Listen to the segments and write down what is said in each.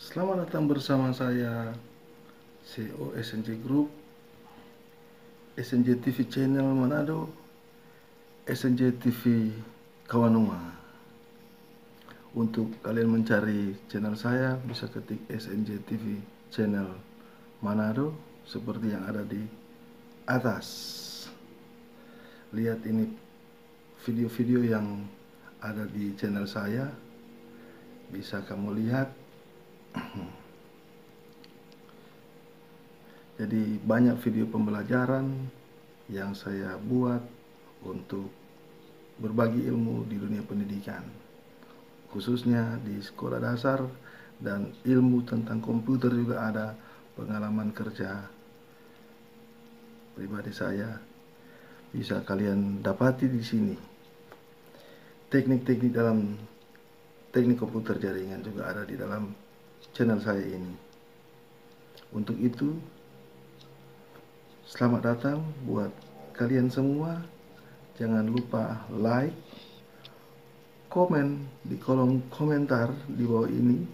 Selamat datang bersama saya CEO SNJ Group, SNJ TV Channel Manado, SNJ TV Kawanua. Untuk kalian mencari channel saya bisa ketik SNJ TV Channel Manado seperti yang ada di atas. Lihat ini video-video yang ada di channel saya, bisa kamu lihat. Jadi banyak video pembelajaran yang saya buat untuk berbagi ilmu di dunia pendidikan, khususnya di sekolah dasar, dan ilmu tentang komputer juga ada, pengalaman kerja pribadi saya bisa kalian dapati di sini. Teknik-teknik dalam teknik komputer jaringan juga ada di dalam channel saya ini. Untuk itu, selamat datang buat kalian semua. Jangan lupa like, komen di kolom komentar di bawah ini.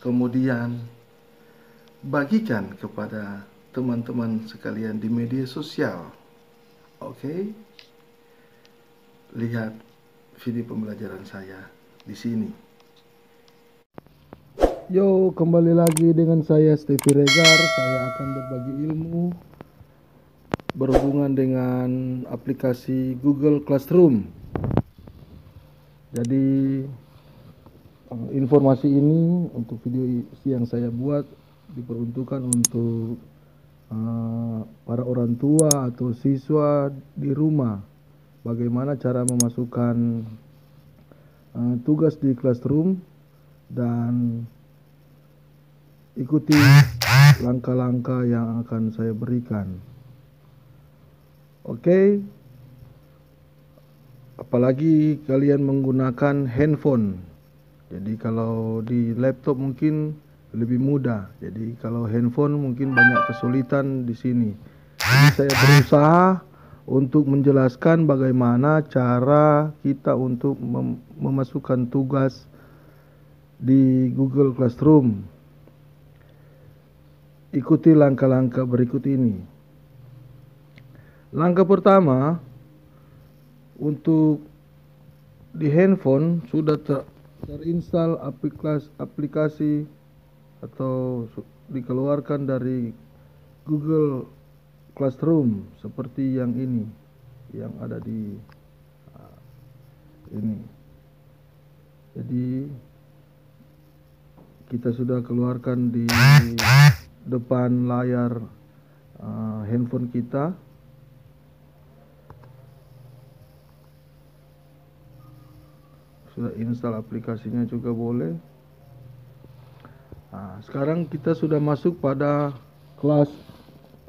Kemudian bagikan kepada teman-teman sekalian di media sosial. Oke? Lihat video pembelajaran saya di sini. Yo, kembali lagi dengan saya Stevie Regar. Saya akan berbagi ilmu berhubungan dengan aplikasi Google Classroom. Jadi informasi ini untuk video yang saya buat diperuntukkan untuk para orang tua atau siswa di rumah. Bagaimana cara memasukkan tugas di Classroom, dan ikuti langkah-langkah yang akan saya berikan. Oke, apalagi kalian menggunakan handphone. Jadi kalau di laptop mungkin lebih mudah. Jadi kalau handphone mungkin banyak kesulitan di sini. Jadi saya berusaha untuk menjelaskan bagaimana cara kita untuk memasukkan tugas di Google Classroom. Ikuti langkah-langkah berikut ini. Langkah pertama, untuk di handphone sudah terinstall aplikasi atau dikeluarkan dari Google Classroom seperti yang ini, yang ada di ini. Jadi kita sudah keluarkan di depan layar handphone kita. Sudah install aplikasinya juga boleh. Nah, sekarang kita sudah masuk pada kelas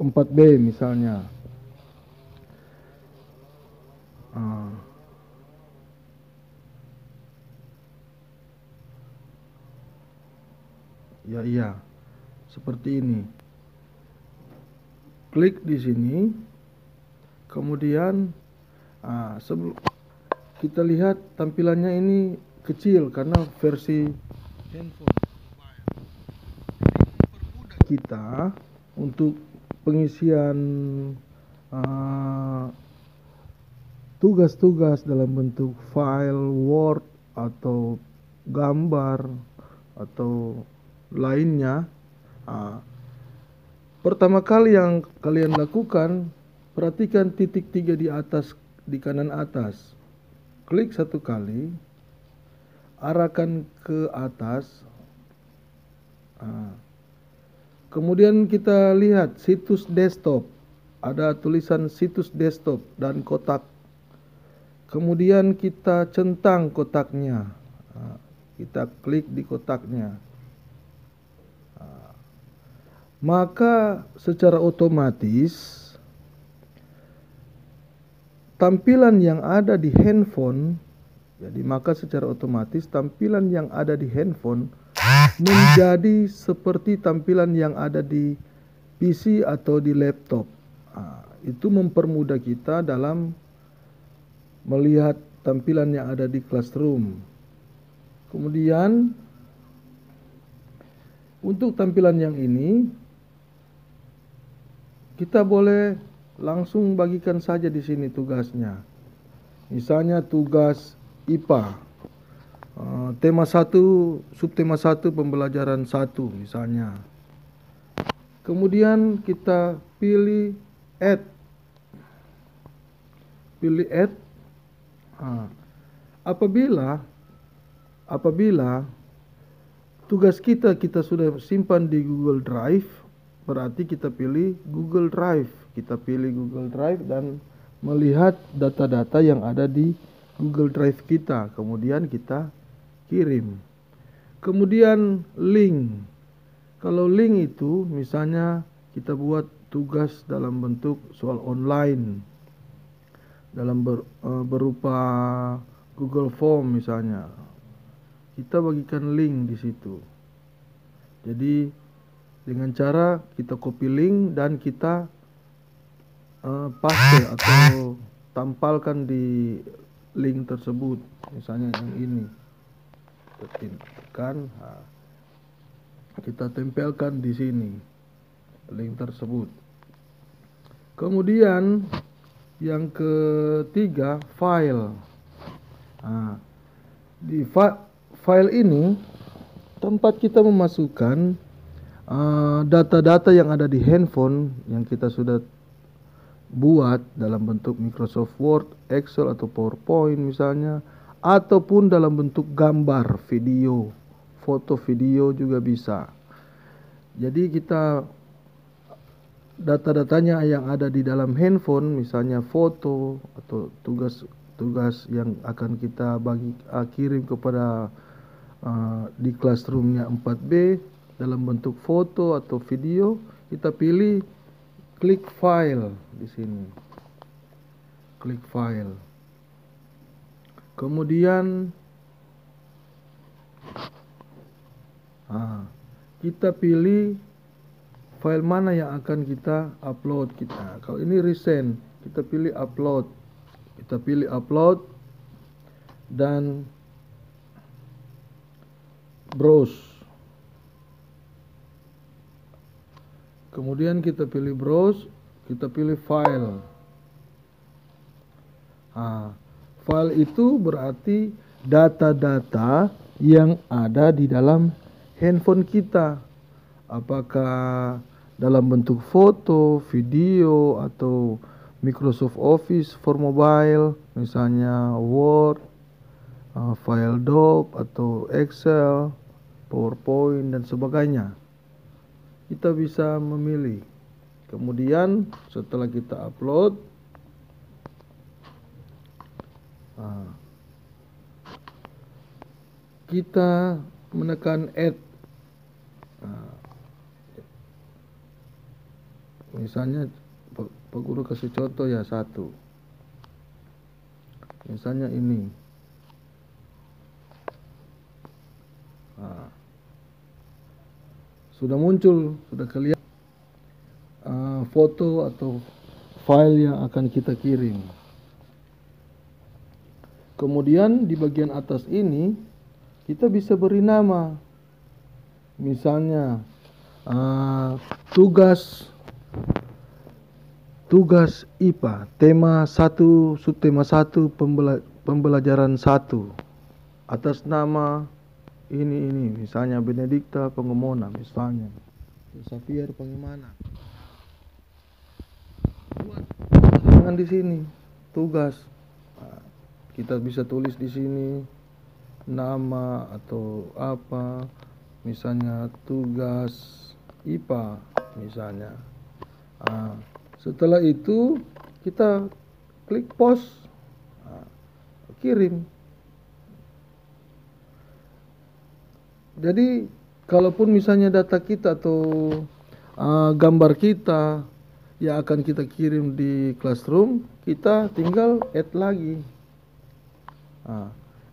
4B misalnya. Iya, seperti ini. Klik di sini, kemudian sebelum kita lihat tampilannya ini kecil karena versi handphone. Kita untuk pengisian tugas-tugas dalam bentuk file Word atau gambar atau lainnya, pertama kali yang kalian lakukan, perhatikan titik 3 di atas, di kanan atas. Klik satu kali, arahkan ke atas. Kemudian kita lihat situs desktop, ada tulisan situs desktop dan kotak. Kemudian kita centang kotaknya, kita klik di kotaknya. Maka secara otomatis tampilan yang ada di handphone, tampilan yang ada di handphone menjadi seperti tampilan yang ada di PC atau di laptop. Itu mempermudah kita dalam melihat tampilan yang ada di Classroom. Kemudian Untuk tampilan yang ini, kita boleh langsung bagikan saja di sini tugasnya. Misalnya tugas IPA, tema 1, subtema 1, pembelajaran 1 misalnya. Kemudian kita pilih add. Pilih add. Apabila tugas kita sudah simpan di Google Drive, berarti kita pilih Google Drive. Kita pilih Google Drive dan melihat data-data yang ada di Google Drive kita. Kemudian kita kirim. Kemudian link. Kalau link itu misalnya kita buat tugas dalam bentuk soal online, dalam berupa Google Form misalnya, kita bagikan link di situ. Jadi dengan cara kita copy link dan kita paste atau tampalkan di link tersebut. Misalnya yang ini, tekan, kita tempelkan di sini link tersebut. Kemudian yang ketiga, file. Di file ini tempat kita memasukkan data-data yang ada di handphone yang kita sudah buat dalam bentuk Microsoft Word, Excel atau PowerPoint misalnya, ataupun dalam bentuk gambar, video, foto, video juga bisa. Jadi kita data-datanya yang ada di dalam handphone, misalnya foto atau tugas yang akan kita kirim kepada di classroomnya 4B dalam bentuk foto atau video, kita pilih klik file di sini. Klik file. Kemudian kita pilih file mana yang akan kita upload kita. Kalau ini recent, kita pilih upload. Kita pilih upload dan browse. Kemudian kita pilih browse, kita pilih file. File itu berarti data-data yang ada di dalam handphone kita. Apakah dalam bentuk foto, video, atau Microsoft Office for mobile, misalnya Word, file doc, atau Excel, PowerPoint, dan sebagainya. Kita bisa memilih. Kemudian setelah kita upload, kita menekan add. Misalnya Pak Guru kasih contoh ya, 1. Misalnya ini. Sudah muncul, sudah kelihatan foto atau file yang akan kita kirim. Kemudian di bagian atas ini kita bisa beri nama. Misalnya tugas IPA, tema 1, subtema 1, pembelajaran 1, atas nama ini misalnya Benedikta Pangomona, misalnya Xavier Pangimana. Buat tulisan di sini tugas. Kita bisa tulis di sini nama atau apa, misalnya tugas IPA misalnya. Setelah itu kita klik post, kirim. Jadi kalaupun misalnya data kita atau gambar kita yang akan kita kirim di classroom, kita tinggal add lagi.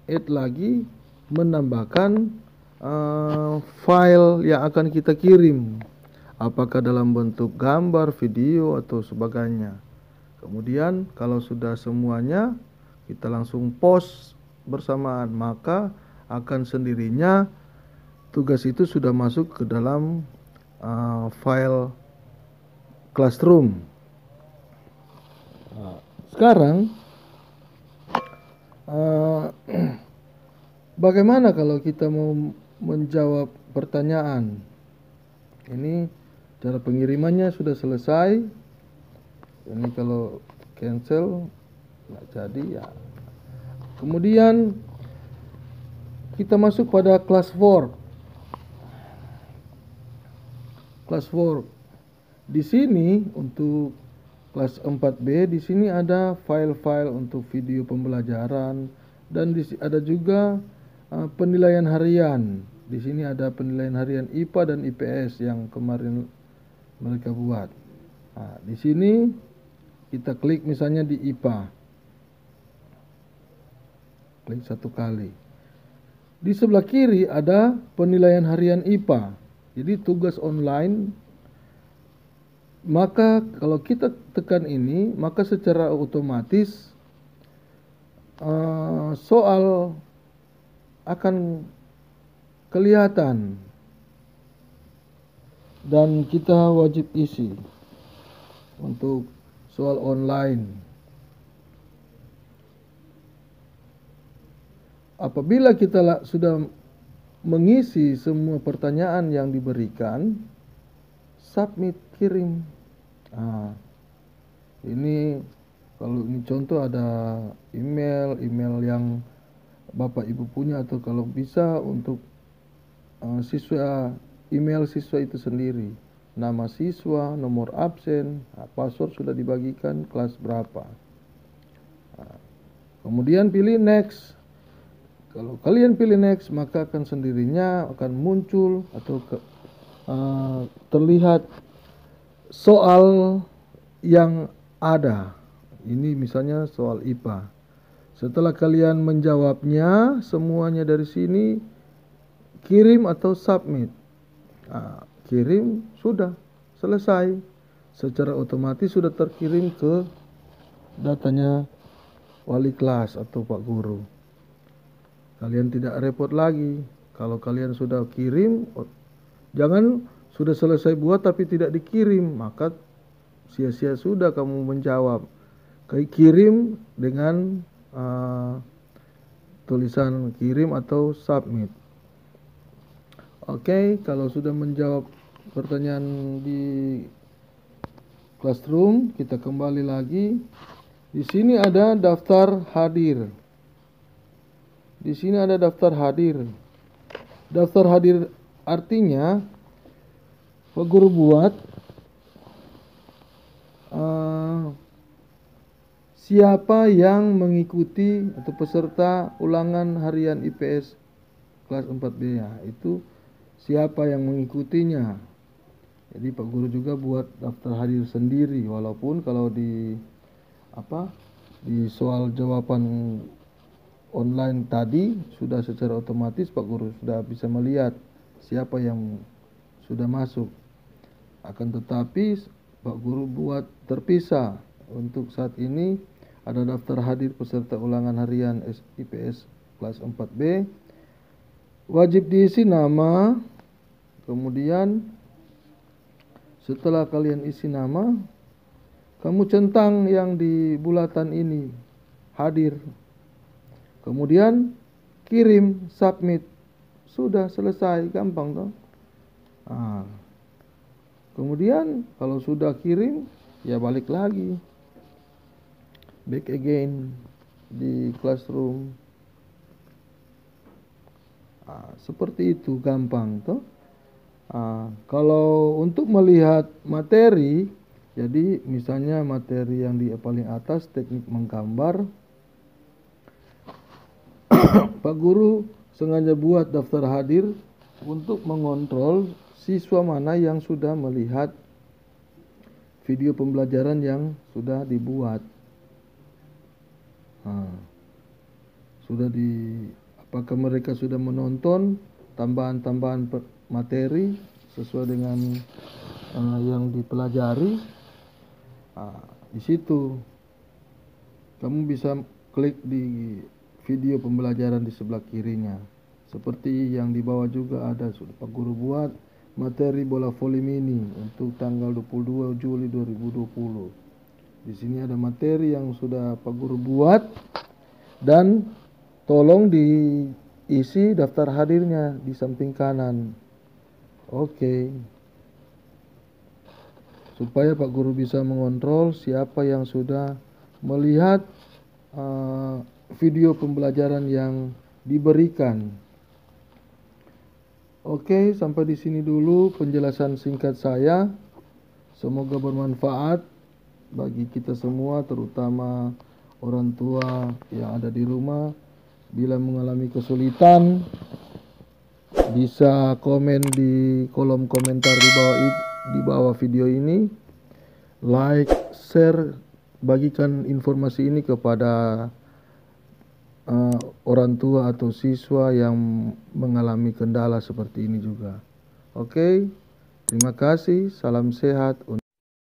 Add lagi, menambahkan file yang akan kita kirim, apakah dalam bentuk gambar, video, atau sebagainya. Kemudian kalau sudah semuanya, kita langsung post bersamaan, maka akan sendirinya tugas itu sudah masuk ke dalam file Classroom. Sekarang bagaimana kalau kita mau menjawab pertanyaan? Ini cara pengirimannya sudah selesai. Ini kalau cancel nggak jadi ya. Kemudian kita masuk pada classwork. Classwork. Di sini untuk kelas 4B di sini ada file-file untuk video pembelajaran dan ada juga penilaian harian. Di sini ada penilaian harian IPA dan IPS yang kemarin mereka buat. Nah, di sini kita klik misalnya di IPA. Klik satu kali. Di sebelah kiri ada penilaian harian IPA. Jadi tugas online. Maka kalau kita tekan ini, maka secara otomatis soal akan kelihatan dan kita wajib isi untuk soal online. Apabila kita sudah mengisi semua pertanyaan yang diberikan, submit, kirim. Ini kalau ini contoh ada email yang Bapak Ibu punya, atau kalau bisa untuk siswa, email siswa itu sendiri, nama siswa, nomor absen, password sudah dibagikan, kelas berapa. Kemudian pilih next. Kalau kalian pilih next, maka akan sendirinya akan muncul atau terlihat soal yang ada. Ini misalnya soal IPA. Setelah kalian menjawabnya semuanya dari sini, kirim atau submit. Kirim, sudah selesai. Secara otomatis sudah terkirim ke datanya wali kelas atau Pak Guru. Kalian tidak repot lagi. Kalau kalian sudah kirim, jangan sudah selesai buat tapi tidak dikirim, maka sia-sia sudah kamu menjawab. Kirim dengan tulisan kirim atau submit. Oke, kalau sudah menjawab pertanyaan di Classroom, kita kembali lagi. Di sini ada daftar hadir. Di sini ada daftar hadir. Daftar hadir artinya Pak Guru buat siapa yang mengikuti atau peserta ulangan harian IPS kelas 4B ya, itu siapa yang mengikutinya. Jadi Pak Guru juga buat daftar hadir sendiri, walaupun kalau di soal jawaban online tadi sudah secara otomatis Pak Guru sudah bisa melihat siapa yang sudah masuk. Akan tetapi Pak Guru buat terpisah. Untuk saat ini ada daftar hadir peserta ulangan harian IPS kelas 4B. Wajib diisi nama. Kemudian setelah kalian isi nama, kamu centang yang di bulatan ini, hadir. Kemudian kirim, submit. Sudah selesai, gampang toh. Kemudian kalau sudah kirim, ya balik lagi. Back again di Classroom. Seperti itu, gampang toh. Kalau untuk melihat materi, jadi misalnya materi yang di paling atas teknik menggambar, Pak Guru sengaja buat daftar hadir untuk mengontrol siswa mana yang sudah melihat video pembelajaran yang sudah dibuat. Apakah mereka sudah menonton tambahan-tambahan materi sesuai dengan yang dipelajari. Di situ kamu bisa klik di video pembelajaran di sebelah kirinya. Seperti yang di bawah juga ada, sudah Pak Guru buat materi bola voli mini untuk tanggal 22 Juli 2020. Di sini ada materi yang sudah Pak Guru buat dan tolong diisi daftar hadirnya di samping kanan. Oke. Supaya Pak Guru bisa mengontrol siapa yang sudah melihat video pembelajaran yang diberikan. Oke, sampai di sini dulu penjelasan singkat saya. Semoga bermanfaat bagi kita semua, terutama orang tua yang ada di rumah. Bila mengalami kesulitan, bisa komen di kolom komentar di bawah video ini. Like, share, bagikan informasi ini kepada orang tua atau siswa yang mengalami kendala seperti ini juga. Oke, terima kasih. Salam sehat.